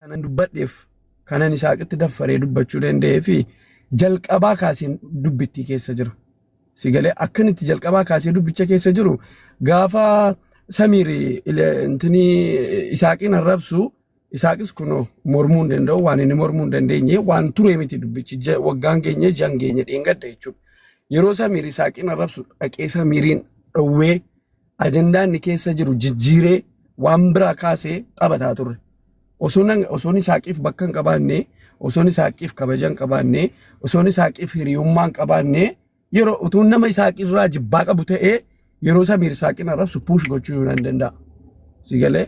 kanan dubbadheef kanan Isaaqitti daffaree dubbachuu danda'ee fi jalqabaa kaaseen dubbittii keessa jira. Sigalee akkanitti jalqabaa kaasee dubbicha keessa jiru gaafa Samiiri intini Isaaqiin arrabsu Isaaqis kunoo mormuu hin danda'u waan inni mormuu hin dandeenye waan ture miti dubbichi waggaan keenya jan keenya dheengadda jechuudha. Yeroo Samiiri Isaaqiin arrabsu dhaqee Samiiriin dhowwee ajandaan inni keessa jiru jijjiiree waan biraa kaasee taphataa ture. Osoon Isaaqiif bakka hin qabaanne, osoon Isaaqiif kabaja hin qabaanne, osoon Isaaqiif hiriyummaa hin qabaanne yeroo utuun nama Isaaqirraa jibbaa qabu ta'ee yeroo Samiir Isaaqiin arrabsu puush gochuu hin danda'a. Sigalee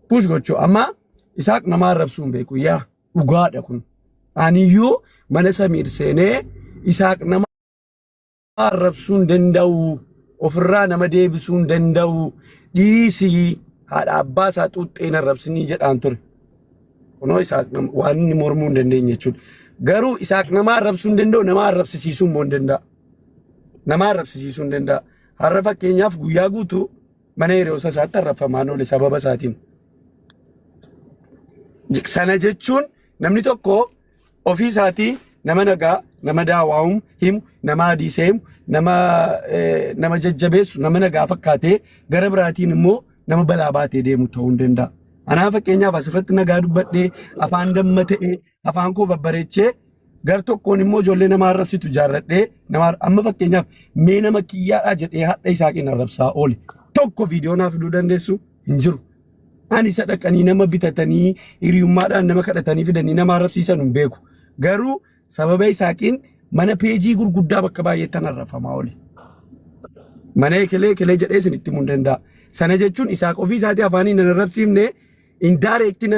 puush gochuu amma Isaaq nama arrabsuu hin beeku yaa dhugaadha kun. Aniyyuu mana Samiir seenee Isaaq nama arrabsuu hin danda'u, ofirraa nama deebisuu hin danda'u, dhiisii haadha abbaa isaa xuuxxeen arrabsinii jedhaan ture. Kunoo Isaaq waan inni mormuu hin dandeenye jechuudha. Garuu Isaaq nama arrabsuu hin danda'u, nama arrabsisiisuu immoo hin danda'a. Nama arrabsisiisuu hin danda'a. Har'a fakkeenyaaf guyyaa guutuu mana hiriyoota isaatti arrabfamaan oole sababa isaatiin. Sana jechuun namni tokko ofii isaatii nama nagaa, nama daawwaa'uun himu, nama adii seemu, nama jajjabeessu, nama nagaa fakkaatee gara biraatiin immoo nama balaa baatee deemu ta'uu hin danda'a. Anaa fakkeenyaaf asirratti nagaa dubbadhee afaan damma ta'ee afaan koo babbareechee gar tokkoon immoo ijoollee nama arrabsitu jaarradhee nama amma fakkeenyaaf mee nama kiyyaadhaa jedhee hadha Isaaqiin arrabsaa oole tokko viidiyoo naaf fiduu dandeessu hin jiru. Ani isa dhaqanii nama bitatanii hiriyummaadhaan nama kadhatanii fidanii nama arrabsiisan hin beeku. Garuu sababa Isaaqiin mana peejii gurguddaa bakka baay'eettan arrabfamaa oole. Mana ekelee jedhee isin itti himuu danda'a. Sana jechuun Isaaq ofii isaatii afaanii nan arrabsiifne indaayirektii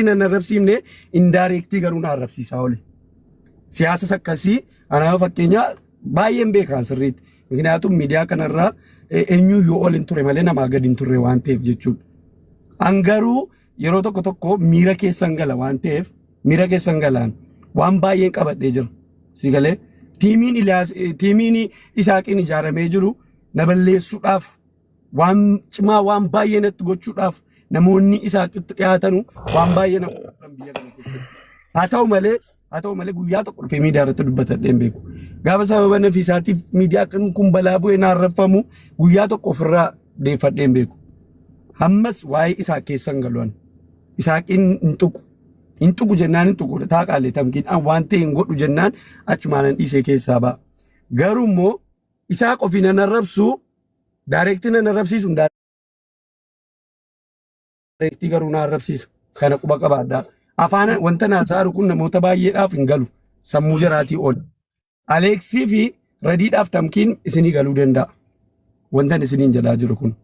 nan arrabsiifne indaayirektii garuu na arrabsiisaa oole. Siyaasas akkasii anaa fakkeenyaa baay'een beekan sirriitti. ምክንያቱም ሚዲያ kanarraa eenyuyyuu ol hin turre malee namaa gadi hin turre waan ta'eef jechuudha. Angaruu yeroo tokko miira keessan gala waan ta'eef miira keessan galaan waan baay'een qabadhee jira. Sigalee tiimiin Isaaqiin ijaaramee jiru na balleessuudhaaf waan cimaa waan baay'ee natti gochuudhaaf namoonni Isaaqitti dhiyaatanu waan baay'ee na godhan biyya kana keessatti. Haa ta'u malee guyyaa tokko dhufee miidiyaa irratti dubbatadhee hin beeku. Gaafa sababa nafiisaatiif miidiyaa kun balaa bu'ee na arrabfamu guyyaa tokko ofirraa deeffadhee hin beeku. Hammas waa'ee Isaaq keessan galuun Isaaqiin hin tuqu jennaan hin tuqu taaqaalee tamkiin waan ta'e hin godhu jennaan achumaan hin dhiisee keessaa ba'a. Garuu immoo Isaaq ofii nan arrabsu daayirektii nan arrabsiisu daayirektii garuu na arrabsiisa kana quba qabaadhaa. Afaan wanta naasaaru kun namoota baay'eedhaaf hin galu sammuu jiraatii ol. Aleeksii fi radiidhaaf tamkiin isinii galuu danda'a. Wantan isiniin jalaa jiru kun.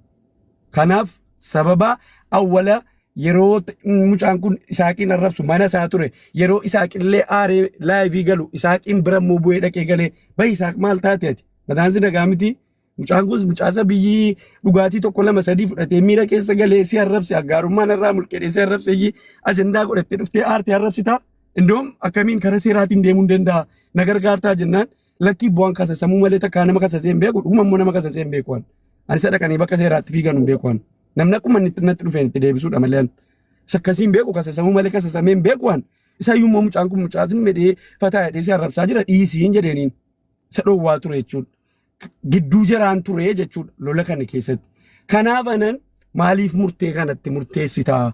Kanaaf sababa awwala yeroo mucaan kun Isaaqiin arrabsu mana isaa ture yeroo Isaaqillee aaree laayivii galu Isaaqiin bira immoo bu'ee dhaqee galee bahi Isaaq maal taate ati mataan si nagaa miti mucaan kun mucaasa biyyi dhugaatii tokko lama sadii fudhatee miira keessa galee si arrabse aggaarummaan irraa mulqedee si arrabse ajandaa godhattee dhuftee aartee arrabsita indoom akkamiin karaa seeraatiin deemuu danda'a na gargaartaa jennaan lakkii bu'aan kasasamuu malee takkaa nama kasasee hin beeku dhuguma immoo nama kasasee hin beekuwan ani isa dhaqanii bakka seeraatti fiigan hin beekuwan namni akkuma natti dhufeen itti deebisuudha malee sakkasii hin beeku kasasamuu malee kasasamee hin beekuwan isa iyyuu immoo mucaan kun mucaasin medhee fataa hidhee si arrabsaa jira dhiisiin jedheeniin isa dhoowwaa ture jechuudha. Gidduu jiraan ture jechuudha lola kana keessatti. Kanaaf anan maaliif murtee kanatti murteessitaa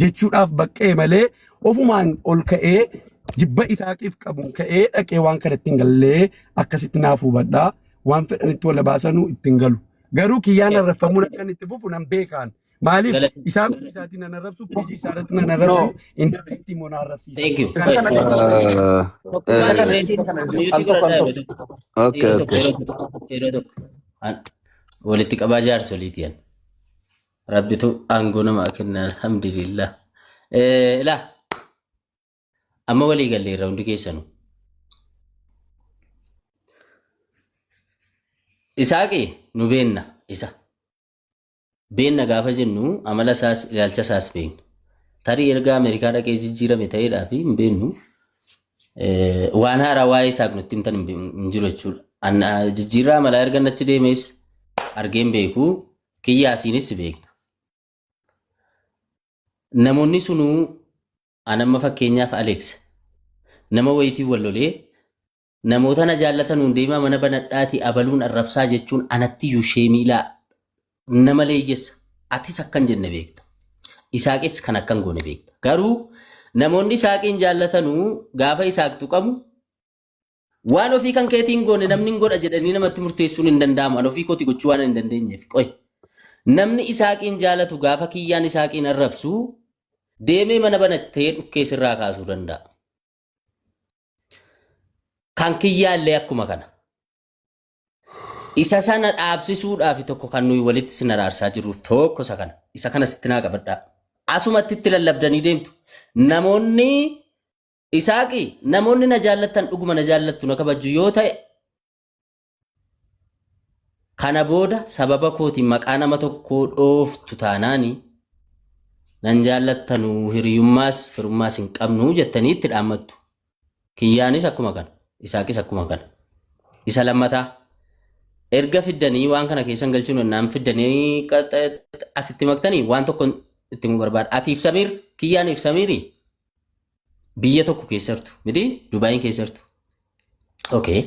jechuudhaaf baqqee malee ofumaan ol ka'ee jibba Isaaqiif qabuun ka'ee dhaqee waan kanatti hin gallee akkasitti naaf hubadhaa waan fedhanitti wal baasanuu ittiin galu. Garuu kiyyaan arrabfamuun akkan itti fufu nan beekaan. Maaliif Isaaq isaatiin nan arrabsu piijii isaarratti nan arrabsu indaayirektii immoo na arrabsiisa. Walitti qabaa jaarsoliitiyan. Rabbitu aangoo namaa kenna alhamdulillah. Ilaa amma walii galleerra hundi keessanu. Isaaqi nu beenna isa. Beenna gaafa jennu amala isaas ilaalcha isaas beekna. Tarii erga Ameerikaa dhaqee jijjiirame ta'eedhaa fi hin beennu waan haaraa waa'ee Isaaq nutti himtan hin jiru jechuudha. Jijjiirraa amalaa erga nachi deemes argeen beeku kiyyaasiinis beekna. Namoonni sunuu anamma fakkeenyaaf Alex nama wayitii wallolee namoota na jaallatan hundeemaa mana banadhaatii abaluun arrabsaa jechuun anatti yuushee miilaa nama leeyyessa atis akkan jenne beekta. Isaaqis kan akkan goone beekta. Garuu namoonni Isaaqiin jaallatanuu gaafa Isaaq tuqamu waan ofii kan keetiin goone namni hin godha jedhanii namatti murteessuun hin danda'amu. An ofii kooti gochuu waan hin dandeenyeef. Qoy namni Isaaqiin jaallatu gaafa kiyyaan Isaaqiin arrabsu deemee mana banattee dhukkee sirraa kaasuu danda'a. Kan kiyyaallee akkuma kana. Isa sana dhaabsisuudhaaf tokko kan nuyi walitti sin araarsaa jirru tokko isa kana. Isa kana sitti naa qabadhaa. Asumatti itti lallabdanii deemtu. Namoonni Isaaqii namoonni na jaallattan dhuguma na jaallattu na kabajju yoo ta'e kana booda sababa kootiin maqaa nama tokkoo dhooftu taanaanii nan jaallattanuu hiriyummaas firummaas hin qabnu jettanii itti dhaammattu. Kiyyaanis akkuma kana. Isaaqis akkuma kana. Isa lammataa erga fiddanii waan kana keessan galchuun naan fiddanii asitti maktanii waan tokko itti mu barbaada. Atiif Samiir kiyyaaniif Samiirii biyya tokko keessartu miti Dubaayin keessartu. Okay.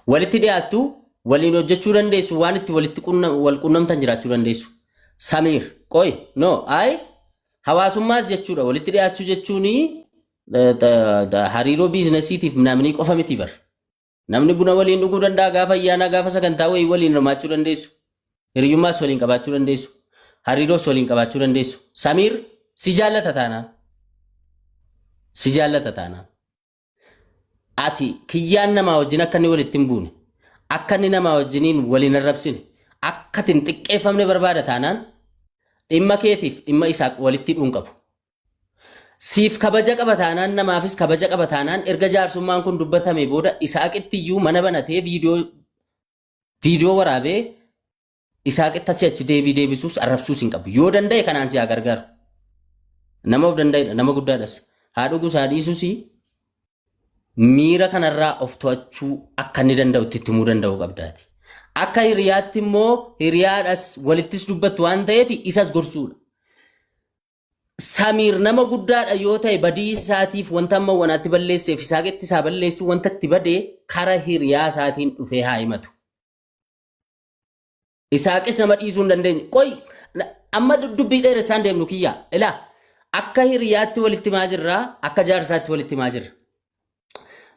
Walitti dhiyaattu waliin hojjechuu dandeessu waan itti walitti wal qunnamtan jiraachuu dandeessu. Samiir qoy no ay hawaasummaas jechuudha walitti dhiyaachuu jechuuni hariiroo biizinasiitiif namni qofa miti bar. Namni buna waliin dhuguu danda'a gaafa ayyaanaa gaafa sagantaa wayii waliin hirmaachuu dandeessu. Hiriyummaas waliin qabaachuu dandeessu. Hariiroos waliin qabaachuu dandeessu. Samiir si jaallata taanaan. Si jaallata taanaan. Ati kiyyaan namaa wajjin akka inni walitti hin buune. Akka inni namaa wajjiniin waliin arrabsine. Akka itti hin xiqqeeffamne barbaada taanaan dhimma keetiif dhimma isaa walitti dhuun qabu. Siif kabaja qaba taanaan namaafis kabaja qaba taanaan erga jaarsummaan kun dubbatame booda Isaaqitti iyyuu mana banatee viidiyoo waraabee Isaaqitti achi deebisuus arrabsuus hin qabu. Yoo danda'e kanaan si haa gargaaru. Nama of danda'edha nama guddaadhas. Haa dhugus haa dhiisuus miira kanarraa of to'achuu akka inni danda'u itti himuu danda'u qabdaati. Akka hiriyaatti immoo hiriyaadhas walittis dubbattu waan ta'eef isas gorsuudha. Samiir nama guddaadha yoo ta'e badii isaatiif wanta amma wanaatti balleesseef Isaaqitti isaa balleessu wanta itti badee kara hiriyaa isaatiin dhufee haa himatu. Isaaqis nama dhiisuu hin dandeenye. Qoy amma dubbii dheeressaan deemnu kiyyaa. Ilaa akka hiriyaatti walitti maa jirraa akka jaarsaatti walitti maa jirra.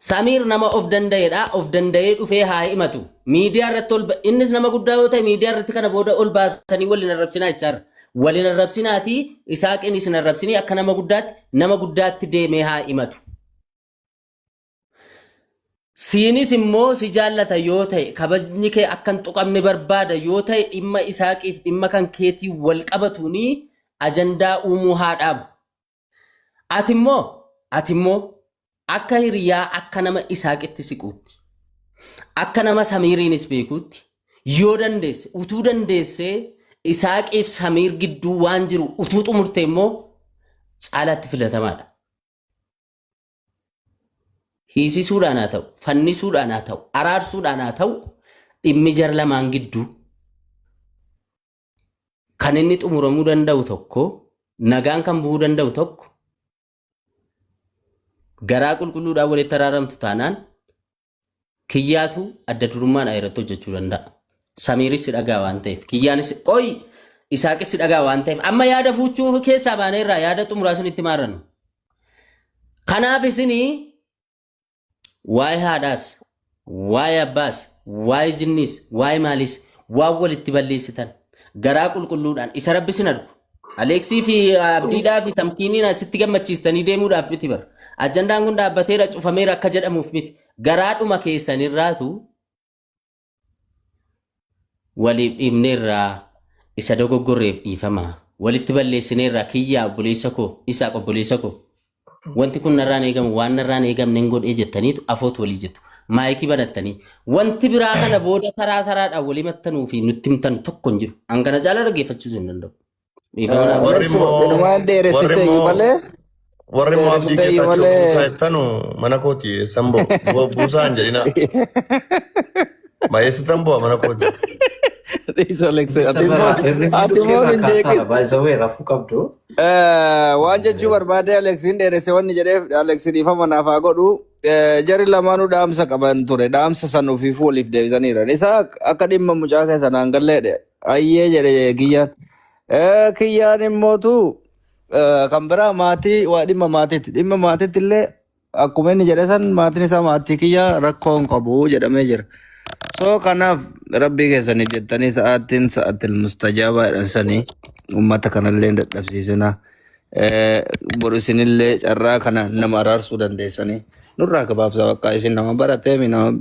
Samiir nama of danda'edha. Of danda'ee dhufee haa himatu. Miidiyaa irratti innis nama guddaa yoo ta'e miidiyaa irratti kana booda ol baatanii waliin arrabsinaa jechaarra. Waliin arrabsinaatii Isaaqiin isin arrabsinii akka nama guddaatti deemee haa himatu. Siinis immoo si jaallata yoo ta'e kabajni kee akka hin tuqamne barbaada yoo ta'e dhimma Isaaqiif dhimma kan keetii wal qabatuuni ajandaa uumuu haa dhaabu. Ati immoo akka hiriyaa akka nama Isaaqitti siquutti akka nama Samiiriinis beekuutti yoo dandeesse utuu dandeessee Isaaqiif Samiir gidduu waan jiru utuu xumurte immoo caalaatti filatamaadha. Hiisisuudhaan haa ta'u, fannisuudhaan haa ta'u, araarsuudhaan haa ta'u dhimmi jar lamaan gidduu kan inni xumuramuu danda'u tokko nagaan kan bu'uu danda'u tokko garaa qulqulluudhaan walitti araaramtu taanaan kiyyaatu adda durummaan irratti hojjechuu danda'a. Samiiris si dhagaa waan ta'eef kiyyaanis qoy Isaaqis si dhagaa waan ta'eef amma yaada fuuchuu keessaa baaneerraa yaada xumuraa isinitti maarannu. Kanaaf isinii waa'ee haadhaas, waa'ee abbaas, waa'ee jinniis, waa'ee maalis waan walitti balleessitan garaa qulqulluudhaan isa rabbi sin argu. Aleeksii fi abdiidhaa fi tamkiiniin asitti gammachiistanii deemuudhaaf miti bara. Ajandaan kun dhaabbateera cufameera akka jedhamuuf miti. Garaadhuma keessanirraatu waliif dhiibneerraa isa dogoggorreef dhiifamaa. Walitti balleessineerraa kiyyaa obboleessa koo isaa obboleessa koo. Wanti kun narraan eegamu waan narraan eegamne hin godhee jettaniitu afoot walii jettu. Maayikii banattanii wanti biraa kana booda taraa taraadhaan walii maxxanuu fi nutti himtan tokko hin jiru. Hangana jaala dhaggeeffachuu hin danda'u. Waan dheeressitee malee. Warri immoo abdii keessachuu buusaa jettanu mana kooti samboo buusaa hin jedhina. Baay'eessitan bu'a mana kooti. Isa Aleksi. Hirribi Ati moo hin jeeqin. baay'isawee rafuu qabdu. Waan jechuu barbaade Aleksiin dheeresse wanni jedheef Aleksiin ifa manaaf haa godhu. Jarri lamaanuu dhaamsa qaban ture. Dhaamsa san ofiif waliif deebisaniira. Isa akka dhimma mucaa keessa naan galleedhe. Ayyee jedhe kiyyaan. Kiyyaan immootu kan biraa maatii waa dhimma maatiitti. Dhimma maatiitti illee akkuma inni jedhe san maatiin isaa maatii kiyyaa rakkoo hin qabu jedhamee jira. So kanaaf rabbii keessaniif jettanii sa'aatil mustajaabaa jedhan sanii uummata kanallee dadhabsiisina. Boru isinillee carraa kana nama araarsuu dandeessanii. Nurraa gabaabsa bakka isin nama barateemi nama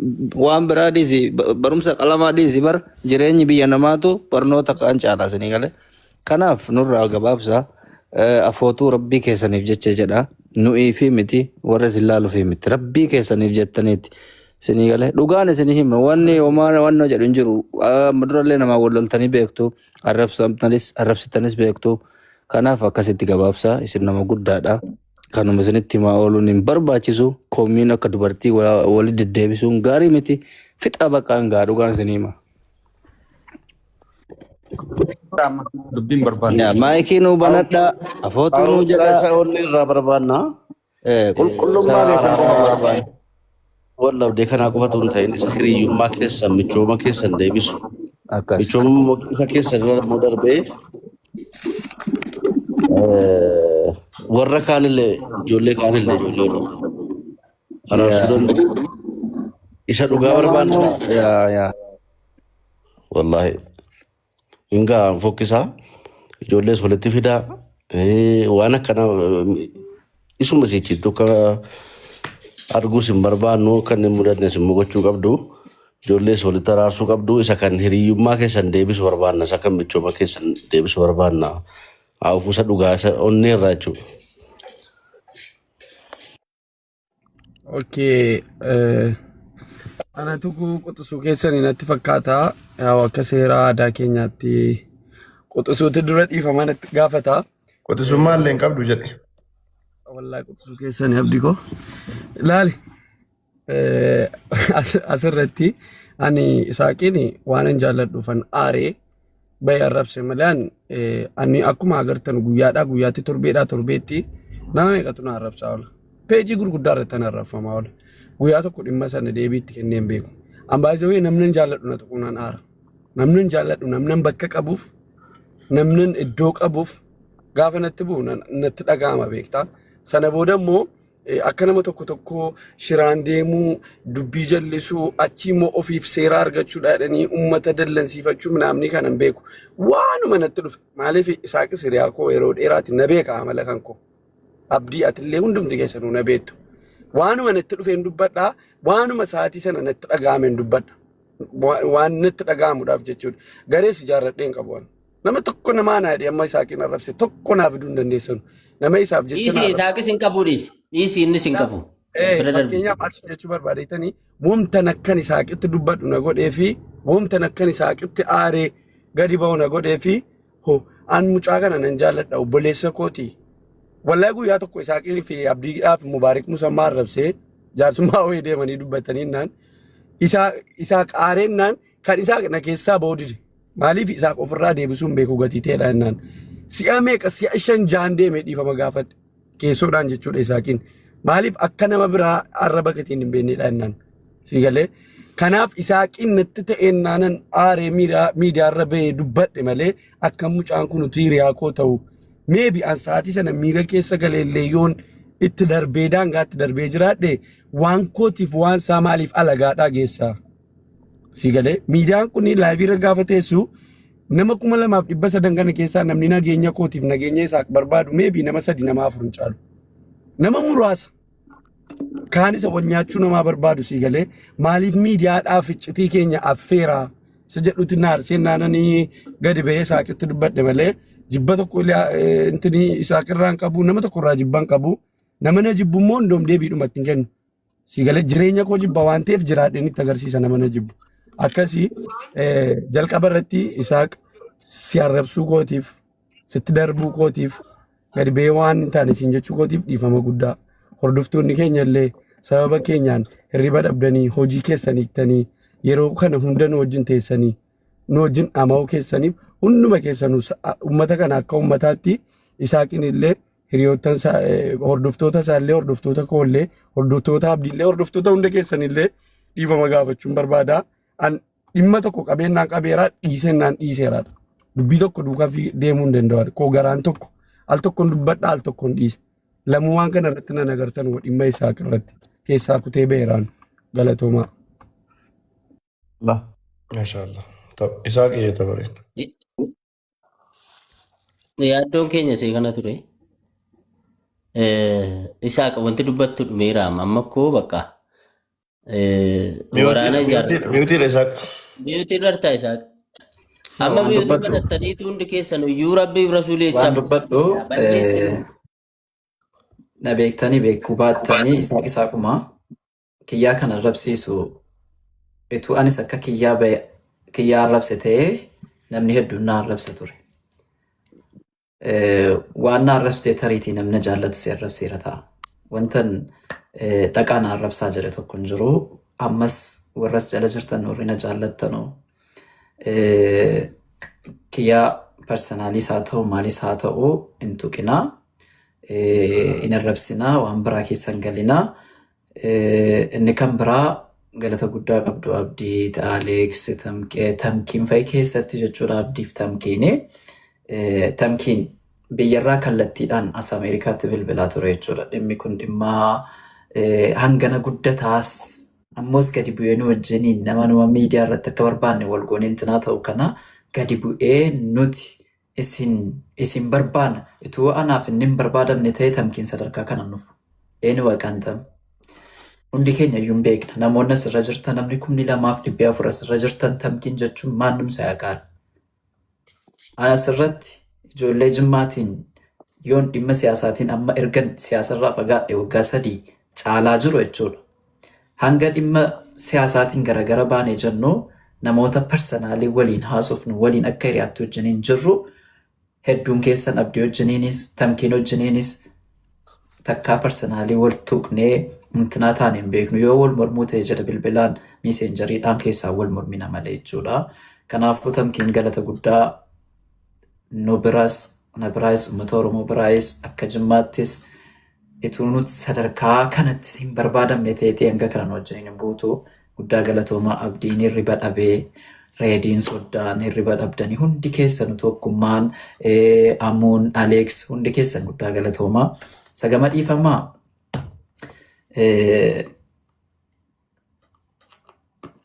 waan biraa dhiisi barumsa qalamaa dhiisi bar jireenyi biyya namaatu barnoota kaan caalaasinii galee. Kanaaf nurraa gabaabsa afootuu rabbii keessaniif jecha jedha. Nu'ii fi miti warra isin laaluufi miti rabbii keessaniif jettaniiti. Sinii galee dhugaan isinii hima wanni waan jedhu hin jiru durallee namaa wal loltanii beektu arrabsitanis beektu kanaaf akkasitti gabaabsaa isin nama guddaadha kanuma isinitti himaa ooluun hin barbaachisu koomiin akka dubartii wali deddeebisuun gaarii miti fixa baqaan gaa dhugaan isinii hima. Dubbiin barbaada. Maayikii nuu banadhaa afootuu nuu jedhaa Only rubber band qulqullummaa keessatti barbaada. Wallah de kana ko fatun tayin isa hiriyummaa keessa michooma keessan deebisu. Akkas. Michooma keessa mo darbe warra kaanillee ijoollee ijoollee araarsuudhaan isa dhugaa barbaanna. Yaa. Wallahi hingaa fokkisaa ijoollees walitti fidaa waan akkana isuma sichitu ka arguus hin barbaannu kan hin mudannes immoo gochuu qabdu ijoollees walitti araarsuu qabdu isa kan hiriyyummaa keessan deebisu barbaanna isa kan michooma keessan deebisu barbaanna hawfuusa dhugaa isa onnee irraa jechuudha. Okay. Ana tuku quxisuu keessanii natti fakkaata. Yaa akka seera aadaa keenyaatti quxisuutti dura dhiifama natti gaafata. Qotisummaa illee hin qabdu jedhe. Wallahi quxisuu keessanii abdii koo. Laali. Asirratti ani Isaaqiin waan hin jaalladhuufan aaree baay'ee arrabse malee ani akkuma agartan guyyaatti torbeetti nama meeqatu na arrabsaa oola. Peejii gurguddaa irratti na arrabfamaa oola. Guyyaa tokko dhimma sana deebiitti kenneen beeku. Ambaayizawee namni hin jaalladhu na tuquunaan aara. Namni hin jaalladhu namni bakka qabuuf namni iddoo qabuuf gaafa natti bu'u natti dhaga'ama beektaa. Sana booda immoo akka nama tokko shiraan deemuu dubbii jallisuu achi immoo ofiif seera argachuudha jedhanii uummata dallansiifachuu namni kanan beeku. Waanuma natti dhufe maaliif Isaaqis hiriyaa koo yeroo dheeraatti na beeka amala kan koo. Abdii atillee hundumti keessanuu na beektu. Waanuma natti dhufe hin dubbadhaa waanuma sa'aatii sana natti dhaga'ame hin dubbadha. Waan natti dhaga'amuudhaaf jechuudha. Garees ijaarradhee hin qabu. Nama tokko namaa naa jedhee amma Isaaqiin arrabse tokko naaf fiduu hin dandeessanu. Nama isaaf jecha Dhiisii Isaaqis hin qabu dhiisi. Dhiisii innis hin qabu. Fakkeenyaaf as jechuu barbaadeetanii wamtan akkan Isaaqitti dubbadhu na godhee fi wamtan akkan Isaaqitti aaree gadi ba'u na godhee fi an mucaa kana nan jaalladha obboleessa kooti. Wallahi guyyaa tokko Isaaqii fi Abdiidhaaf Mubaarik Musammaa arrabsee jaarsummaa wayii deemanii dubbatanii naan Isaaq aareen naan kan Isaaq na keessaa ba'uu dide. Maaliif Isaaq ofirraa deebisuun beeku gatii ta'edha naan. Si'a meeqa si'a 5-6 deemee dhiifama gaafadhe keessoodhaan jechuudha Isaaqiin. Maaliif akka nama biraa arraba gatiin hin beeknedha naan. Si galee kanaaf Isaaqiin natti ta'een naanan aaree miidiyaarra ba'ee dubbadhe malee akka mucaan kun utuu hiriyaa koo ta'u. Maybe an sa'aatii sana miira keessa galeellee yoon itti darbee daangaatti darbee jiraadhe waan kootiif waan isaa maaliif alagaadhaa geessaa. Si galee miidiyaan kun laayiviirra gaafa teessu nama 2,300 kana keessaa namni nageenya kootiif nageenya Isaaq barbaadu maybe nama 3 nama 4 hin caalu. Nama muraasa kaan isa wal nyaachuu namaa barbaadu si galee maaliif miidiyaadhaaf iccitii keenya affeeraa isa jedhutti naarseen naananii gadi ba'ee Isaaqitti dubbadhe malee. Jibba tokko intini Isaaqirraan qabu nama tokkorraa jibban qabu nama na jibbu immoo hundoom deebiidhumatti hin kennu. Si galee jireenya koo jibba waan ta'eef jiraadheen itti agarsiisa nama na jibbu. Akkasii jalqaba irratti Isaaq si arrabsuu kootiif sitti darbuu kootiif gadi ba'ee waan hin taane siin jechuu kootiif dhiifama guddaa. Hordoftoonni keenya illee sababa keenyaan hirriba dhabdanii hojii keessan hiiktanii yeroo kana hundanuu wajjin teessanii nu wajjin dhama'uu keessaniif hunduma keessanuu uummata kana akka uummataatti Isaaqin illee hiriyoottan hordoftoota isaallee hordoftoota koollee hordoftoota abdiillee hordoftoota hunda keessanillee dhiifama gaafachuun barbaada. An dhimma tokko qabeenyaan qabeeraa dhiisennaan dhiiseeraadha. Dubbii tokko duukaa deemuu hin danda'u. Koo garaan tokko al tokkoon dubbadha al tokkoon dhiise. Lamuu waan kana irratti nan agartan dhimma Isaaq irratti keessaa kutee beeraan galatoomaa. Maashaallah. Isaaq eeyyata bareeda. Yaaddoon keenya see kana ture. Isaaq wanti dubbattu dhumeera amma koo bakka. Waraana ijaarratu. Miyuutiidha Isaaq. Miyuutiin dhartaa Isaaq. Amma miyuutii godhattaniitu hundi keessan iyyuu rabbiif rasuulii Waan jechaaf. dubbadhu na beektanii beekuu baattanii Isaaquma kiyyaa kana arrabsiisu ituu anis akka kiyyaa arrabse ta'ee namni hedduun na arrabsa ture. Waan na arrabsee tariitii namni jaallatu si arrabseera ta'a. Wantan dhaqaa na arrabsaa jedhe tokko hin jiru. Ammas warras jala jirtan warri na jaallattanoo kiyyaa personaaliis haa ta'u maaliis haa ta'u hin tuqinaa. In arrabsinaa waan biraa keessan galinaa. Inni kan biraa galata guddaa qabdu abdii Aleeks tamkiin fa'i keessatti jechuudha abdiif tamkiini. Tamkiin biyyarraa kallattiidhaan as Ameerikaatti bilbilaa ture jechuudha. Dhimmi kun dhimma hangana guddataas ammoos gadi bu'ee nu wajjiniin nama miidiyaa irratti akka barbaanne wal goonee intinaa ta'u kana gadi bu'ee nuti isin barbaana ituu anaaf inni hin barbaadamne ta'e tamkiin sadarkaa kana nuuf eenyu waqantam. Hundi keenya iyyuu hin beekna. Namoonni asirra jirtan namni 2,400 asirra jirtan tamkiin jechuun maannumsa yaaqaadha. Ana asirratti ijoollee jimmaatiin yoon dhimma siyaasaatiin amma ergan siyaasarraa fagaadhe waggaa 3 caalaa jiru jechuudha. Hanga dhimma siyaasaatiin garagara baanee jennu namoota personaalii waliin haasofnu waliin akka hiriyaatti wajjiniin jirru hedduun keessan abdii wajjiniinis tamkiin wajjiniinis takkaa personaalii wal tuqnee intinaa taane hin beeknu yoo wal mormuu ta'e jedha bilbilaan miiseenjariidhaan keessaa wal mormina malee jechuudha. Kanaafuu tamkiin galata guddaa nu biraas na biraayis uummata Oromoo biraayis akka jimmaattis ituu nuti sadarkaa kanatti hin barbaadamne ta'ee hanga kanan wajjiniin buutu guddaa galatoomaa abdiin hirriba dhabee reediin soddaan hirriba dhabdanii hundi keessan tokkummaan amuun Aleeks hundi keessan guddaa galatoomaa sagama dhiifamaa.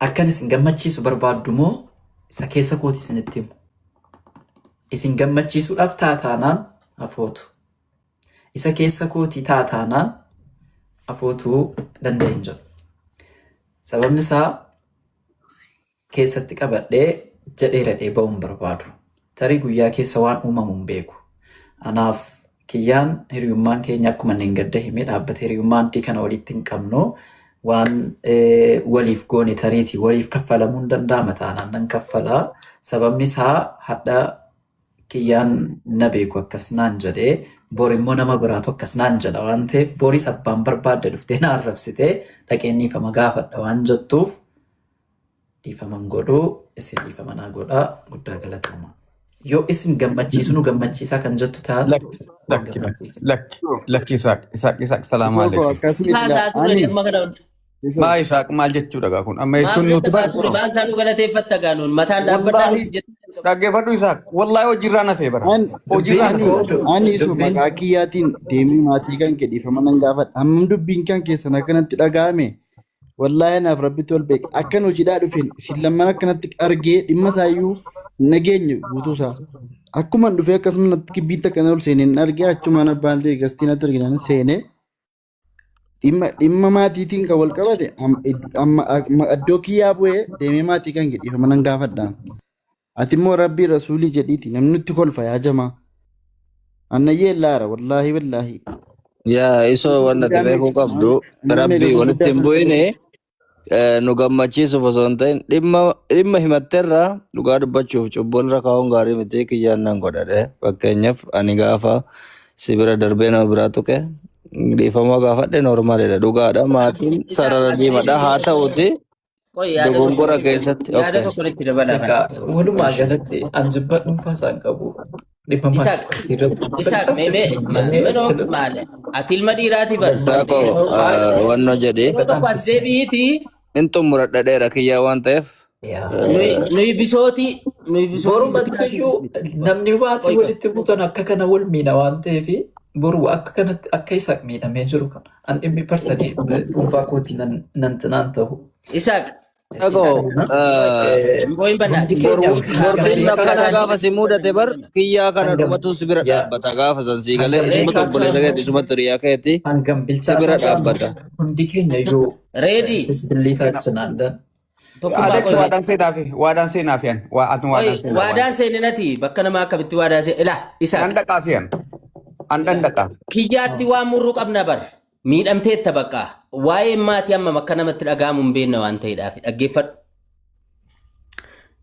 Akkan isin gammachiisu barbaaddu moo isa keessa kooti isinitti himu. Isin gammachiisuudhaaf taataanaan afootu. Isa keessa kootii taataanaan afootuu danda'in jiru. Sababni isaa keessatti qabadhee jedhee ba'uun barbaadu. Tarii guyyaa keessa waan uumamu hin beeku. Anaaf kiyyaan hiriyummaan keenya akkuma hin gadda himee dhaabbate hiriyummaan kana walitti hin qabnu waan waliif goone tariitii waliif kaffalamuun hin danda'ama taanaan nan kaffalaa. Sababni isaa hadha kiyyaan na beeku akkas naan jedhee bor immoo nama biraatu akkas naan jedha waan ta'eef boris abbaan barbaadde dhuftee na arrabsitee dhaqeen dhiifama gaafadha waan jettuuf dhiifaman godhuu isin dhiifama naa godhaa guddaa galatoomaa. Yoo isin gammachiisu nu gammachiisaa kan jettu taatu lakki Isaaq salaamaa alaikum. Maa Isaaq maal jechuudha kun amma jechuun nuti maal taanu galateeffatta gaanuun mataan dhaabbataa dhaggeeffadhu Isaaq wallaahi hojiirraa nafee bara hojiirraa ani isu maqaa kiyyaatiin deemii maatii kan kedhiifama nan gaafadha hammam dubbiin kan keessan akkanatti dhaga'ame wallaahi naaf rabbitti ol beeka akkan hojiidhaa dhufeen isin lamman akkanatti argee dhimma isaayyuu nageenya guutuusaa akkuma dhufee akkasumatti kibbiitti akkana ol seeneen argee achumaan abbaan ta'e gastiin atti arginan seenee dhimma maatiitiin kan wal qabate iddoo kiyyaa bu'ee deemee maatii kan kedhiifama nan gaafadha. Ati immoo rabbii rasuulii jedhiiti namni nutti kolfa yaa jamaa. Annayyee laara wallaahi wallaahi. Yaa isoo wanna beekuu qabdu rabbii walitti hin bu'ine nu gammachiisuuf osoo hin ta'in dhimma himatteerraa dhugaa dubbachuuf cubboon irra kaa'uun gaarii miti kiyyaan nan godhadhe. Fakkeenyaaf ani gaafa si bira darbee nama biraa tuqe dhiifama gaafadhe noormaalidha dhugaadha maatiin sarara diimadha haa ta'uti Qoy yaada dogongora tokko keessatti. yaada tokko itti dabalaa Egaa kana. walumaa galatti an jibba dhuunfaa isaan qabu. Dhimma Isaaq Isaaq menoo maal ati ilma dhiiraati bar. Isaaqoo wanno jedhee Yeroo tokko as deebi'iiti in xumuradha dheera kiyyaa waan ta'eef. nuyi bisooti boru bakkayyuu namni waatii walitti buutan akka kana wal miidha waan ta'eef boru akka kanatti akka Isaaq miidhamee jiru kan an dhimmi parsanii dhuunfaa kootii nan ta'u. Isaaq. Isaaqoo Boyin banaa. bortiin akkana gaafa si mudate bar kiyyaa kana dhumatu si bira dhaabbata gaafa san sii galee isuma tokkoleessa keetti isuma turiyaa keetti Hangam si bilchaa bira dhaabbata. hundi keenya iyyuu Reedi. sisbilliitaa cinaan dan. Alex waadaan seenaa fi Waadaan seeninati bakka namaa akkamitti waadaan seenaa ilaa Isaaq. Dandaqaa fi an dandaqa. Kiyyaatti waan murruu qabna bar. Miidhamteetta bakka. Waa'ee maatii amma akka namatti dhaga'amu hin beekne waan ta'eedhaaf dhaggeeffadhu.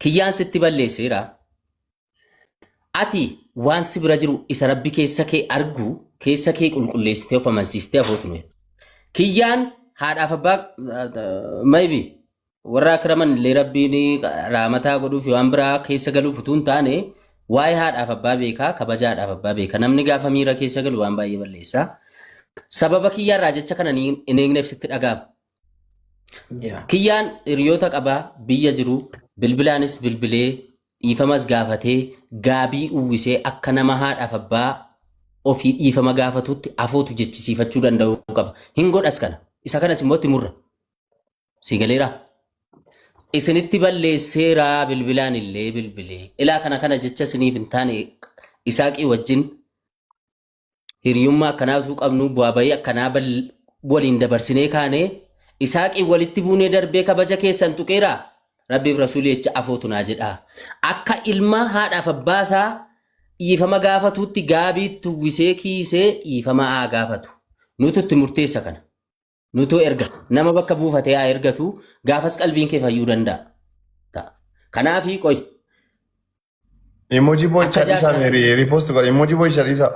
Kiyyaan sitti balleesseera. Ati waan si bira jiru isa rabbi keessa kee argu keessa kee qulqulleessitee of amansiistee afootu nuyi. Kiyyaan haadhaaf abbaa maybi warra akraman illee rabbiin raamataa godhuuf waan biraa keessa galuuf utuu hin taane waa'ee haadhaaf abbaa beekaa kabaja haadhaaf abbaa beekaa namni gaafa miira keessa galu waan baay'ee balleessaa. Sababa kiyyaarraa jecha kana hin eegneef sitti dhaga'ama. Kiyyaan hiriyoota qabaa biyya jiru bilbilaanis bilbilee dhiifamas gaafatee gaabii uwwisee akka nama haadhaaf abbaa ofii dhiifama gaafatutti afootu jechisiifachuu danda'u qaba. Hin godhas kana. Isa kanas immoo itti murra. Sigaleera. Isinitti balleesseeraa bilbilaan illee bilbilee. Ilaa kana jecha isiniif hin taane Isaaqii wajjin hiriyummaa akkanaatu qabnu bu'aa bayii akkanaa waliin dabarsinee kaanee Isaaqii walitti buunee darbee kabaja keessan tuqeeraa rabbiif rasuulii jecha afootu naa jedhaa. Akka ilma haadhaaf abbaasaa dhiifama gaafatuutti gaabiitti uwwisee kiisee dhiifama haa gaafatu. Nutu itti murteessa kana. Nutu erga nama bakka buufatee haa ergatu gaafas qalbiin kee fayyuu danda'a. Kanaafi qoy. Emoji boy chat isa repost godha emoji boy chat isa.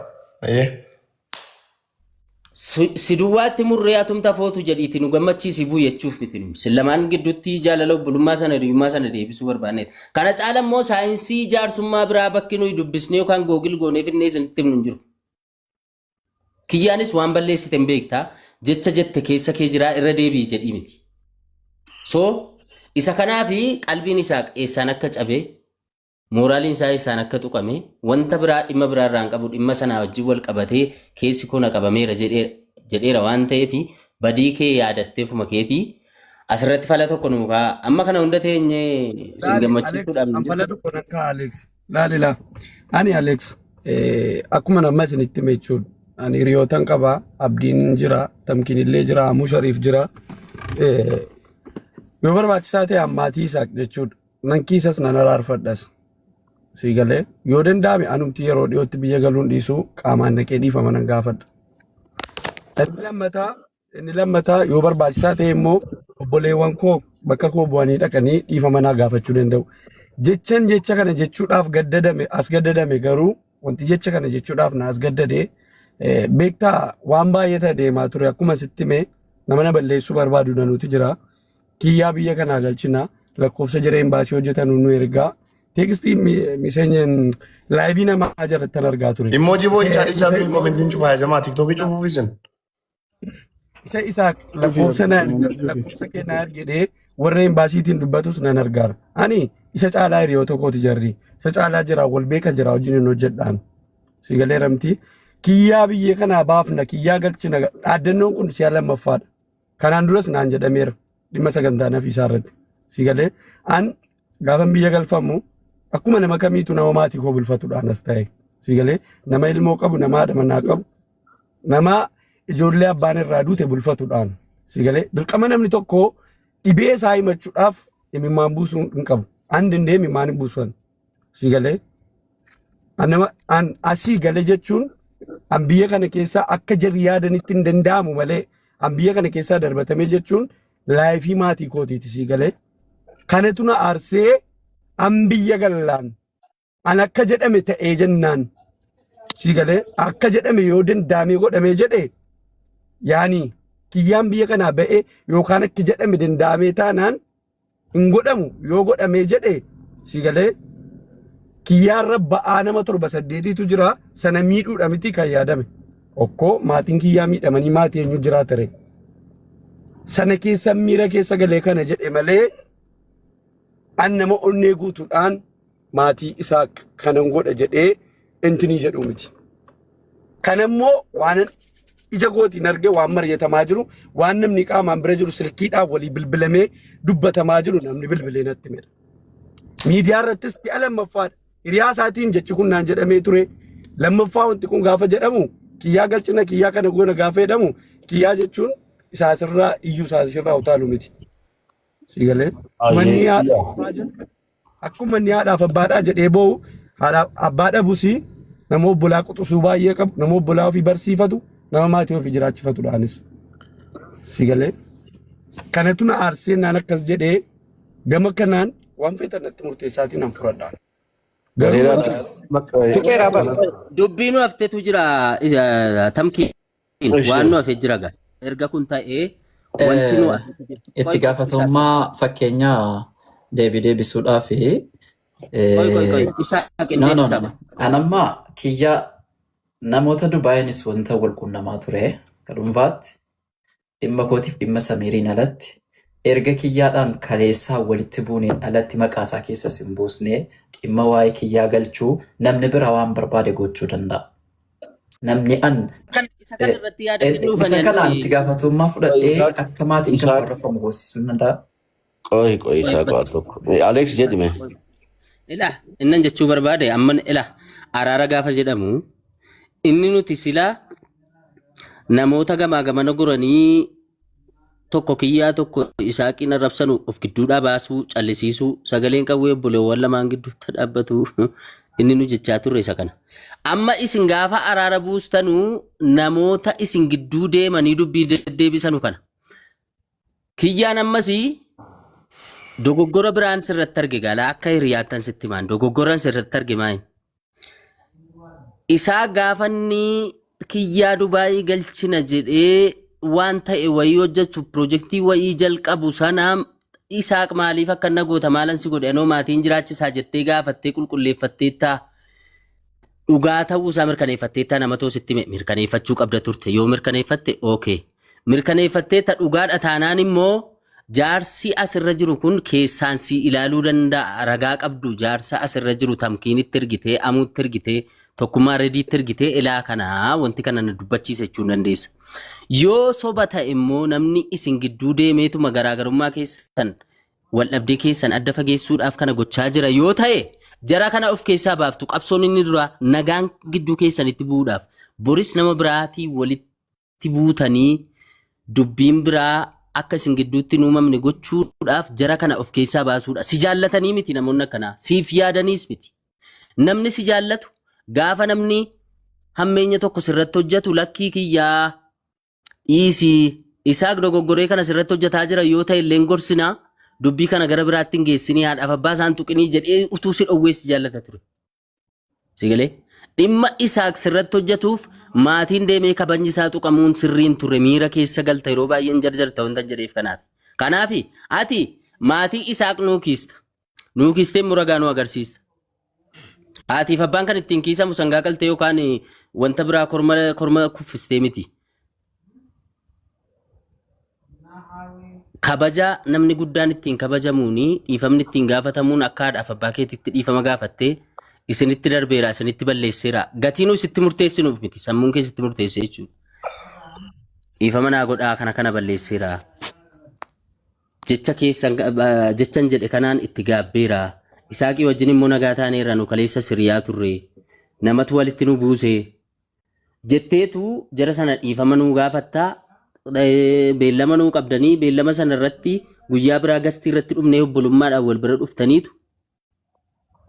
Si duwwaatti murree atumta footu jedhiiti nu gammachiisi buu jechuuf miti nu. Sillamaan gidduutti jaalala obbolummaa sana hiriyummaa sana deebisuu barbaanneeti. Kana caala immoo saayinsii jaarsummaa biraa bakki nuyi dubbisnee yookaan googil goonee finnee isinitti himnu hin jiru. Kiyyaanis waan balleessite hin beektaa jecha jette keessa kee jiraa irra deebi'i jedhii miti. So isa kanaafi qalbiin isaa eessaan akka cabee mooraaliin isaa eessaan akka tuqame wanta biraa dhimma biraa irraan qabu dhimma sanaa wajjin wal qabatee keessi kuna qabameera jedheera waan ta'eef badii kee yaadattee fuma keetii asirratti fala tokko nu kaa amma kana hunda teenye isin gammachiisuudhaaf. Fala tokko nakka Alex laalila ani Alex akkuma nama isinitti meechuudha. Ani hiriyootan qaba abdiin jira tamkiin illee jira amuu shariif jira yoo barbaachisaa ta'e ammaatii Isaaq jechuudha nan kiisas nan araarfadhas siigalee yoo danda'ame anumti yeroo dhiyootti biyya galuun dhiisuu qaamaan naqee dhiifama nan gaafadha. Inni lammataa yoo barbaachisaa ta'e immoo obboleewwan koo bakka koo bu'anii dhaqanii dhiifama naa gaafachuu danda'u. Jecha kana jechuudhaaf as gaddadame garuu wanti jecha kana jechuudhaaf na as gaddade beektaa waan baay'ee ta'e deemaa ture akkuma sitti mee nama na balleessuu barbaadu nanuuti jira. Kiyyaa biyya kanaa galchina lakkoofsa jireen baasii hojjetan nu ergaa teekstii miseenyeen laayivii namaa jarattan argaa ture. Emoji boy chat isa fi komentiin cufaa jamaa tiktookii cufuuf isin. Isa lakkoofsa kennaa argedhee warreen baasiitiin dubbatus nan argaara. Ani isa caalaa hiriyoota kooti jarri isa caalaa jira wal beeka jira wajjin hin hojjedhaan. Sigalee ramti kiyyaa biyya kanaa baafna kiyyaa galchina dhaaddannoon kun si'a lammaffaadha. Kanaan duras naan jedhameera dhimma sagantaa nafiisaa irratti. Sigalee an gaafan biyya galfamu akkuma nama kamiitu nama maatii koo bulfatudhaan as ta'e. Sigalee nama ilmoo qabu nama haadha manaa qabu nama ijoollee abbaan irraa duute bulfatudhaan. Sigalee dirqama namni tokko dhibee isaa himachuudhaaf imimmaan buusuu hin qabu. An dandee imimmaan hin buusan. Sigalee an asii galee jechuun an biyya kana keessaa akka jarri yaadanitti hin danda'amu malee an biyya kana keessaa darbatame jechuun laayifii maatii kootiiti sigalee. Kanatu na aarsee an biyya gallaan an akka jedhame ta'ee jennaan sigalee akka jedhame yoo danda'ame godhame jedhe yaani kiyyaan biyya kanaa ba'e yookaan akka jedhame danda'ame taanaan hin godhamu yoo godhamee jedhe si galee kiyyaarra ba'aa nama 7-8tu jira sana miidhuudha miti kan yaadame okkoo maatiin kiyyaa miidhamanii maatii eenyu jiraatare sana keessa miira keessa galee kana jedhe malee an nama onnee guutuudhaan maatii isaa kanan godha jedhee intinii jedhu miti. Kanammoo waan ija gootiin arge waan mari'atamaa jiru waan namni qaamaan bira jiru silkiidhaan walii bilbilamee dubbatamaa jiru namni bilbilee natti medha. Miidiyaa irrattis si'a lammaffaadha. Hiriyaa isaatiin jechi kun naan jedhamee ture. Lammaffaa wanti kun gaafa jedhamu kiyyaa galchina kiyyaa kana goona gaafa jedhamu kiyyaa jechuun isaasirraa iyyuu isaasirraa utaalu miti. Si galee manni akkuma inni haadhaaf abbaadhaa jedhee boo'u abbaadha busii nama obbolaa quxusuu baay'ee qabu nama obbolaa ofii barsiifatu nama maatii ofii jiraachifatudhaanis. Si galee kanatu na aarsee naan akkas jedhee gama kanaan waan feetan natti murteessaatiin nan furadhaan. Dubbiin hafteetu jira tamkiin waan nu hafee jira gaa erga kun ta'ee wanti nu itti gaafatamummaa fakkeenyaa deebisuudhaaf anammaa kiyya namoota Dubaayinis wanta wal quunnamaa ture kadhuunfaatti dhimma kootiif dhimma Samiiriin alatti erga kiyyaadhaan kaleessaa walitti buuneen alatti maqaasaa keessas hin buusne dhimma waa'ee kiyyaa galchuu namni bira waan barbaade gochuu danda'a. Namni isa kanaan itti gaafatamummaa fudhadhee akka maatiin kan warrafamu goosisuu danda'a. Qo'i isaa qo'a tokko. Alex jedhime. Innan jechuu barbaade amman araara gaafa jedhamu inni nuti silaa namoota gamaa gamana goranii tokko kiyyaa tokko Isaaqin arrabsanu of gidduudhaa baasuu callisiisuu sagaleen qawwee obboleewwan lamaan gidduutti dhaabbatu inni nu jechaa turre isa kana. Amma isin gaafa araara buustanuu namoota isin gidduu deemanii dubbii deddeebisanu kana. Kiyyaan ammasii dogoggora biraan sirratti arge gala akka hiriyaattan sitti maan dogoggoran sirratti arge maayin. Isaa gaafanni kiyyaa Dubaayii galchina jedhee waan ta'e wayii hojjetu piroojeektii wayii jalqabu sana Isaaq maaliif akka nagoota maalan si godhe anoo maatiin jiraachisaa jettee gaafattee qulqulleeffatteettaa dhugaa ta'uu isaa mirkaneeffatteettaa nama too sitti mirkaneeffachuu qabda turte yoo mirkaneeffatte ookee mirkaneeffatteetta dhugaadha taanaan immoo jaarsi asirra jiru kun keessaan si ilaaluu danda'a ragaa qabdu jaarsa asirra jiru tamkiinitti ergitee amuutti ergitee tokkummaa reediitti ergitee ilaa kanaa wanti kana na dubbachiisa jechuu dandeessa. Yoo soba ta'e immoo namni isin gidduu deemeetuma garaagarummaa keessan wal dhabdee keessan adda fageessuudhaaf kana gochaa jira yoo ta'e jara kana of keessaa baaftu qabsoon inni dura nagaan gidduu keessanitti bu'uudhaaf boris nama biraatii walitti buutanii dubbiin biraa akka isin gidduutti uumamne gochuudhaaf jara kana of keessaa baasuudha. Si jaallatanii miti namoonni akkanaa siif yaadaniis miti. Namni si jaallatu gaafa namni hammeenya tokko sirratti hojjetu lakkii kiyyaa Isaaq dogoggoree kana sirratti hojjetaa jira yoo ta'e illee gorsinaa dubbii kana gara biraatti hin geessinii haadhaaf abbaa isaan tuqinii jedhee utuu si dhowweessi jaallata ture. Sigalee dhimma Isaaq sirratti hojjetuuf maatiin deemee kabajni isaa tuqamuun sirriin ture miira keessa galta yeroo baay'een jarjarta wanta jedheef kanaaf. Kanaaf ati maatii Isaaq nuukistee muragaa nu agarsiista. Haatiif abbaan kan ittiin kiisamu sangaa qaltee yookaan wanta biraa korma kuffistee miti. Kabaja namni guddaan ittiin kabajamuuni dhiifamni ittiin gaafatamuun akka haadhaaf abbaa keetitti dhiifama gaafattee isinitti darbeera isinitti balleesseera gatiin isitti murteessinuuf miti sammuun keessatti murteessee jechuudha. Dhiifama naa godhaa kana balleesseera jechan jedhe kanaan itti gaabbeera Isaaqii wajjin immoo nagaa taaneerra nu kaleessa siriyaa turre namatu walitti nu buuse jetteetu jara sana dhiifama nuu gaafattaa. Beellama nuu qabdanii beellama sana irratti guyyaa biraa gastii irratti dhufnee obbolummaadhaan wal bira dhuftaniitu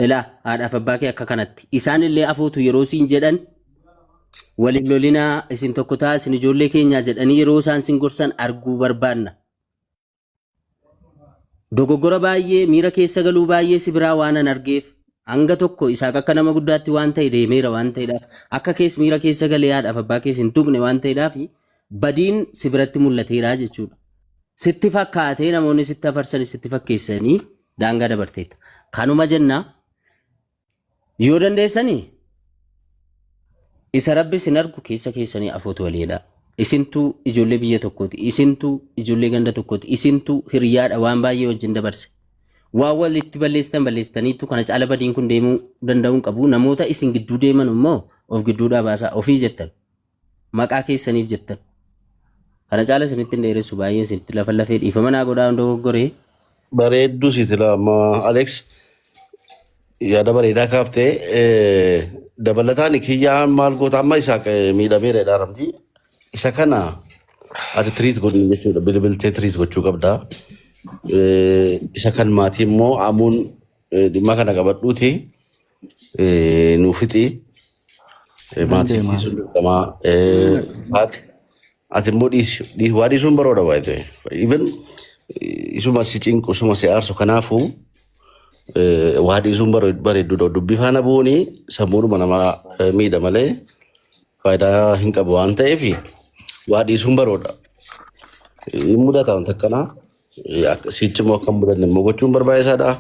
haadhaaf abbaa kee akka kanatti isaan illee afootu yeroo siin jedhan waliin lolinaa isin tokko ta'a isin ijoollee keenyaa jedhanii yeroo isaan sin gorsan arguu barbaanna. Dogoggora baay'ee miira keessa galuu baay'ee si biraa waan an argeef hanga tokko Isaaq akka nama guddaatti waan ta'e deemeera waan ta'eedhaaf akka kees miira keessa galee haadhaaf abbaa kees hin tuqne waan ta'eedhaaf badiin si biratti mul'ateera jechuudha. sitti fakkaatee namoonni sitti afarsan sitti fakkeessanii daangaa dabarteetta. Kanuma jenna yoo dandeessanii isa rabbi sin argu keessa keessanii afootu waliidha. Isintuu ijoollee biyya tokkooti, isintuu ijoollee ganda tokkooti, isintuu hiriyaadha waan baay'ee wajjin dabarse. Waan walitti balleessitaniitu kana caala badiin kun deemuu danda'uun qabu. Namoota isin gidduu deeman immoo of gidduudhaa baasaa ofii jettan maqaa keessaniif jettan. Kana caala isinitti hin dheeressu baay'ee isinitti lafa lafee dhiifama naa godhaa hunda goggoree. Bareedduu siiti lama Alex yaada bareedaa kaaftee dabalataan kiyyaan maal goota amma isaa miidhameera dhaaramti. Isa kana ati tiriit godhu jechuudha bilbiltee tiriit gochuu qabda. Isa kan maatii immoo amuun dhimma kana qabadhuuti nuufixi maatii fiisuun dirqamaa haadha. Ati immoo waa dhiisuun barooda waayite. Even isuma si cinqu isuma si aarsu kanaafuu waa dhiisuun bareedduudha. Dubbii faana bu'uuni sammuudhuma namaa miidha malee faayidaa hin qabu waan ta'eef waa dhiisuun baroodha. Hin mudata wanta akkanaa sichi immoo akka hin mudanne immoo gochuun barbaachisaadha.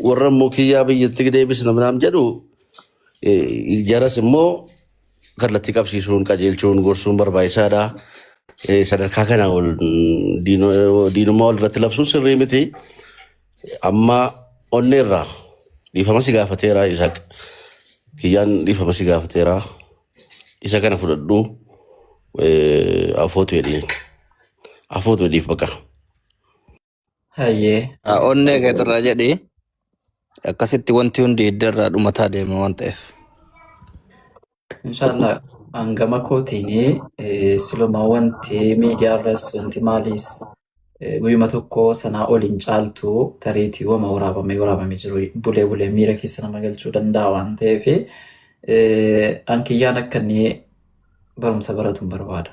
Warra immoo kiyyaa biyyatti deebisna naam jedhu jaras immoo kallattii qabsiisuun qajeelchuun gorsuun barbaachisaadha. Sadarkaa kana diinummaa wal irratti labsuun sirrii miti. Amma onneerraa dhiifama si gaafateera Isaaq. Kiyyaan dhiifama si gaafateera. Isa kana fudhadhu afootu jedhiin. Afootu jedhiif baqa. Hayyee. Onnee keetirraa jedhi akkasitti wanti hundi iddarraa dhumataa deema waan ta'eef. Inshallah hangama kootiin siluma wanti miidiyaarras wanti maalis guyyuma tokko sanaa oliin caaltu tareetii wama waraabamee jiru bulee miira keessa nama galchuu danda'a waan ta'eef ankiyyaan akka inni barumsa baratuun barbaada.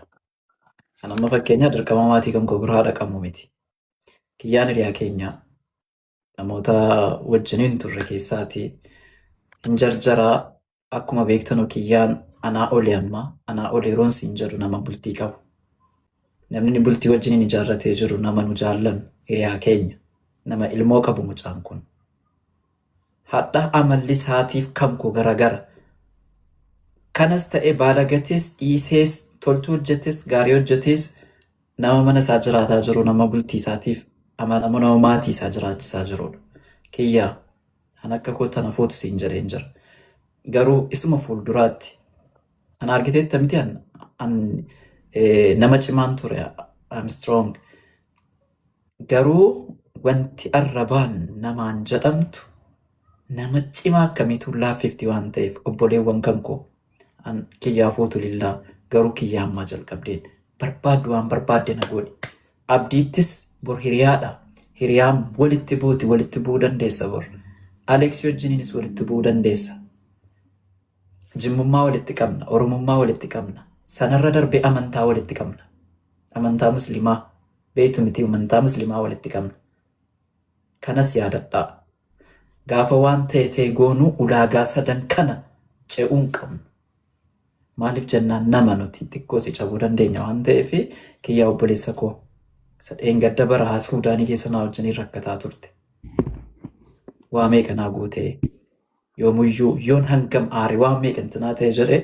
Kan amma fakkeenya dirqama maatii kan koo biraa dhaqamu miti. Kiyyaan hiriyaa keenya namoota wajjiniin turre keessaati hin jarjaraa akkuma beektanu kiyyaan anaa oli yeroon siin jedhu nama bultii qabu. Namni bultii wajjiniin ijaarratee jiru nama nu jaallan hiriyaa keenya nama ilmoo qabu mucaan kun. Hadha amalli isaatiif kamkoo garagara. Kanas ta'e baadagatees dhiisees toltuu hojjetes gaarii hojjetes nama mana isaa jiraataa jiru nama bultii isaatiif nama maatii isaa jiraachisaa jirudha. Kiyyaa an akka koo tana footu siin jedheen jira. Garuu isuma fuulduraatti an argiteetta miti nama cimaan ture I'm strong. Garuu wanti arrabaan namaan jedhamtu nama cimaa akkamiitu laaffifti waan ta'eef obboleewwan kan koo an kiyyaa footu lillaa garuu kiyyaa ammaa jalqabdeen barbaaddu waan barbaadde na godhi. Abdiittis bor hiriyaadha. Hiriyaan walitti bu'uu dandeessa bor. Alex wajjiniinis walitti bu'uu dandeessa. Jimmummaa walitti qabna, oromummaa walitti qabna. Sanarra darbe amantaa walitti qabna. Amantaa muslimaa beektu miti amantaa muslimaa walitti qabna. Kanas yaadadhaa. Gaafa waan ta'e goonuu ulaagaa sadan kana ce'uun qabnu. Maaliif jennaan nama nuti xiqqoo si cabuu dandeenya waan ta'eef kiyyaa obboleessa koo sadeen gadda bara Suudaanii keessa naa wajjiniin rakkataa turte. Waa meeqa naa guutee yoomuyyuu yoon hangam aare waan meeqa intinaa ta'e jedhee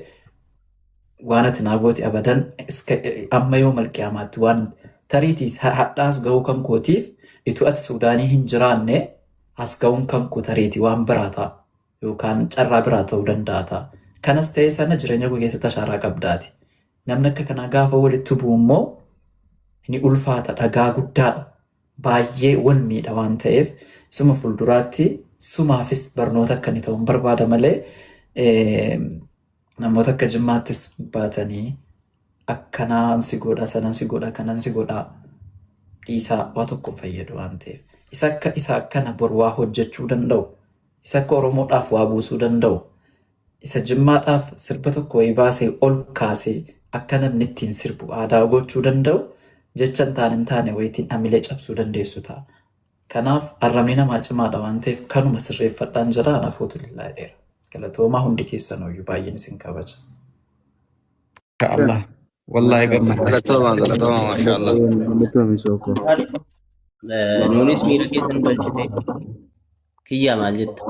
waan ati naa goote abadan amma yoo malqiyaamaatti waan tariitiis hadhaas gahuu kan kootiif itu ati Suudaanii hin jiraanne as ga'uun kan koo tariitii waan biraa ta'a yookaan carraa biraa ta'uu danda'a ta'a. Kanas ta'ee sana jireenya koo keessatti ashaaraa qabdaati. Namni akka kanaa gaafa walitti bu'u immoo ni ulfaata dhagaa guddaadha. Baay'ee wal miidha waan ta'eef suma fuulduraatti sumaafis barnoota akka inni ta'uun barbaada malee namoota akka jimmaattis baatanii akkanaan si godha sanan si godha kanan si godha dhiisaa waa tokko fayyadu waan ta'eef. Isa akkana bor waa hojjechuu danda'u. Isa akka Oromoodhaaf waa buusuu danda'u. Isa jimmaadhaaf sirba tokko wayii baasee ol kaasee akka namni ittiin sirbu aadaa gochuu danda'u jecha hin taane wayitiin amilee cabsuu dandeessu ta'a. Kanaaf arrabni namaa cimaadha waan ta'eef kanuma sirreeffadhaan jira anafootu lillaa dheera. Galatoomaa hundi keessanooyyuu baay'een isin kabaja. Allah. Wallahi gammada. Galatoomaa maashaallah. nuunis miira keessan galchite kiyyaa maal jetta?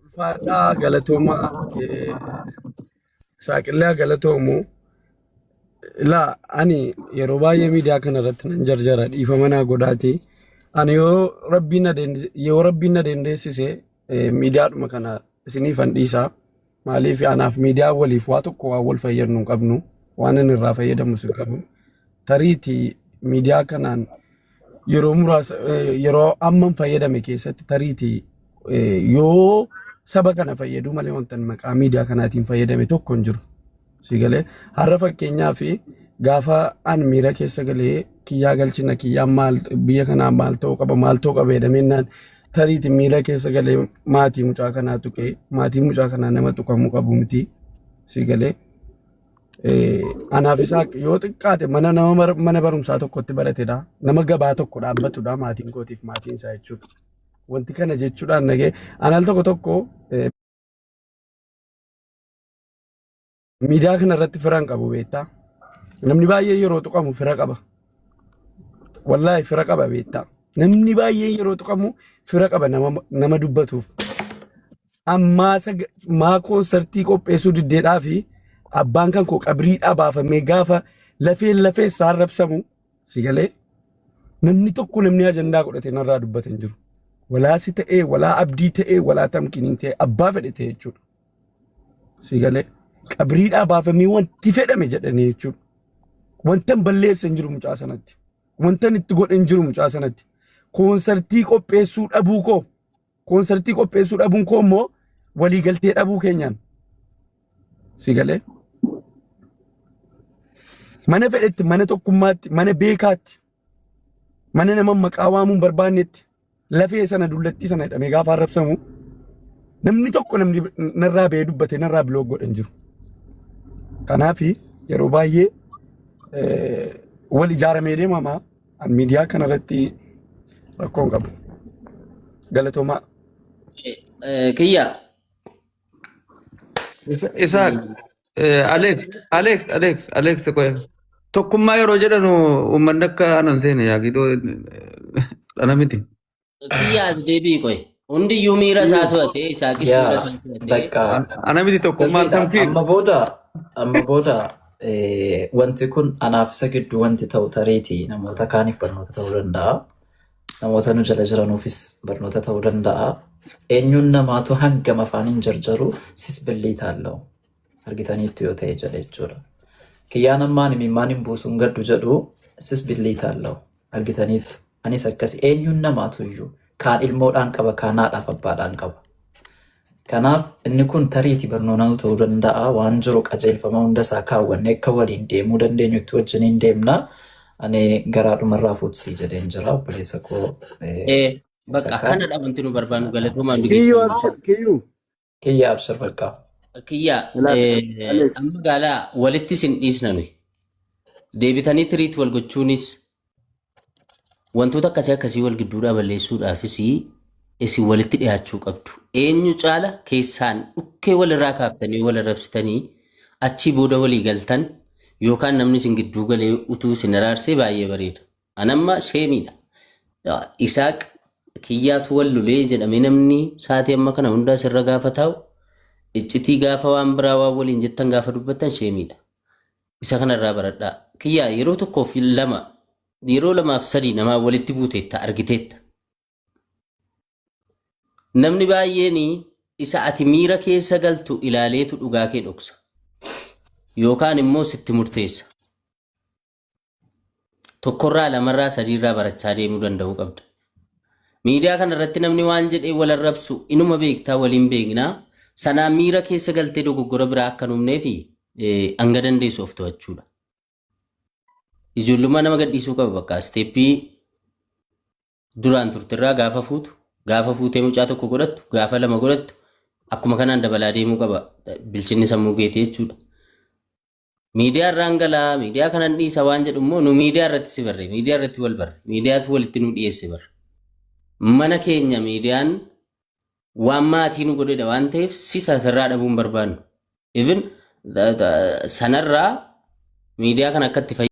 Ulfaadhaa galatoomaa saaqillee galatoomu laa ani yeroo baay'ee miidiyaa kana irratti nan jarjara dhiifama naa godhaati. Ani yoo rabbiin na dandeessise miidiyaadhuma kana isiniifan dhiisaa. Maaliif anaaf miidiyaa waliif waa tokko waan wal fayyadnu hin qabnu waan inni irraa fayyadamus hin qabnu. Tariitii miidiyaa kanaan yeroo muraasa yeroo amman fayyadame keessatti tariitii yoo saba kana fayyaduu malee wanta maqaa miidiyaa kanaatiin fayyadame tokko hin jiru. Sigalee har'a fakkeenyaaf gaafa an miira keessa galee kiyyaa galchina kiyyaan maal biyya kanaa maal ta'uu qaba jedhameenaan tariitii miira keessa galee maatii mucaa kanaa tuqee maatii mucaa kanaa nama tuqamuu qabu miti. Sigalee anaaf isaa yoo xiqqaate mana barumsaa tokkotti baratedha. Nama gabaa tokko dhaabbatudha maatiin kootiif maatiin isaa jechuudha. Wanti kana jechuudhaan nagee anal tokko miidiyaa kana irratti fira hin qabu beektaa. Namni baay'ee yeroo tuqamu fira qaba. Wallaahi fira qaba beektaa. Namni baay'ee yeroo tuqamu fira qaba nama dubbatuuf. Maa koonsartii qopheessuu diddeedhaa fi abbaan kan koo qabriidhaa baafamee gaafa lafee isaan rabsamu sigalee namni tokko namni ajandaa godhate narraa dubbatan jiru. Walaasi ta'ee walaa abdii ta'ee walaa tamkiniin ta'ee abbaa fedhe ta'e jechuudha. Sigalee qabriidhaa baafamee wanti fedhame jedhanii jechuudha. Wantan balleessa hin jiru mucaa sanatti. Wantan itti godhe hin jiru mucaa sanatti. Koonsartii qopheessuu dhabuun koo immoo waliigaltee dhabuu keenyaan. Sigalee mana fedhetti mana tokkummaatti mana beekaatti mana nama maqaa waamuun barbaannetti lafee sana dullattii sana hidhamee gaafa arrabsamu namni tokko namni narraa ba'ee dubbate narraa biloog godhan jiru. Kanaaf yeroo baay'ee wal ijaaramee deemamaa miidiyaa kanarratti rakkoon qabu. Galatoomaa. Kiyyaa. Isaak, Alex, tokkummaa yeroo jedhanu uummanni akka anan seene yaagidoo dhana miti. Kiyyaas deebii qoy. Hundiyyuu miira isaa to'ate isaakis miira isaa to'ate. Ana miti tokkummaa tamtii. Amma booda wanti kun anaaf isa gidduu wanti ta'u tareeti namoota kaaniif barnoota ta'uu danda'a. Namoota nu jala jiranuufis barnoota ta'uu danda'a. Eenyuun namaatu hangam afaaniin jarjaru sis billiitaallee argitaniitti yoo ta'e jedhe jechuudha. Kiyyaan ammaan imimmaan hin buusuun gaddu jedhu sis billiitaallee argitaniittu. Anis akkas eenyuun namaatu iyyuu kaan ilmoodhaan qaba kaan haadhaaf abbaadhaan qaba. Kanaaf inni kun tariitii barnoota ta'uu danda'a waan jiru qajeelfama hundasaa kaawwannee akka waliin deemuu dandeenyutti wajjiniin deemna. Ani garaadhumarraa fuutsii jedheen jira obboleessa koo. Bakka kanadha wanti nu barbaannu galatoomaan Kiyyaa abshir bakka. Kiyyaa amma gaalaa walitti sin dhiisna nuyi. Deebitanii tiriitti wal gochuunis wantoota akkasii wal gidduudhaa balleessuudhaafis isin walitti dhiyaachuu qabdu. Eenyu caala keessaan dhukkee walirraa kaaftanii wal arrabsitanii achii booda walii galtan yookaan namni isin gidduu galee utuu isin araarsee baay'ee bareeda. Anamma sheemiidha. Isaaq kiyyaatu wal lulee jedhamee namni saatii amma kana hundaa sirra gaafa taa'u iccitii gaafa waan biraa waan waliin jettan gaafa dubbattan sheemiidha. Isa kanarraa baradhaa. Kiyyaa yeroo tokkoof yeroo lamaaf sadii namaa walitti buuteetta argiteetta. Namni baay'een isa ati miira keessa galtu ilaaleetu dhugaa kee dhoksa. Yookaan immoo sitti murteessa. Tokkorraa lamarraa sadiirraa barachaa deemuu danda'uu qabda. Miidiyaa kanarratti namni waan jedhee wal arrabsu inuma beektaa waliin beeknaa sanaan miira keessa galtee dogoggora biraa akka numnee fi hanga dandeessu of to'achuudha. Ijoollummaa nama gadhiisuu qaba bakka isteeppii duraan turtirraa gaafa fuutee mucaa tokko godhattu gaafa lama godhattu akkuma kanaan dabalaa deemuu qaba bilchinni sammuu keetii jechuudha. Miidiyaa irraan galaa miidiyaa kanan dhiisa waan jedhu immoo nu miidiyaa irratti si barre miidiyaa irratti wal barre miidiyaatu walitti nu dhiyeesse barre. Mana keenya miidiyaan waan maatii nu godhedha waan ta'eef sisa sirraa dhabuun barbaannu. Even sanarraa miidiyaa kan akkatti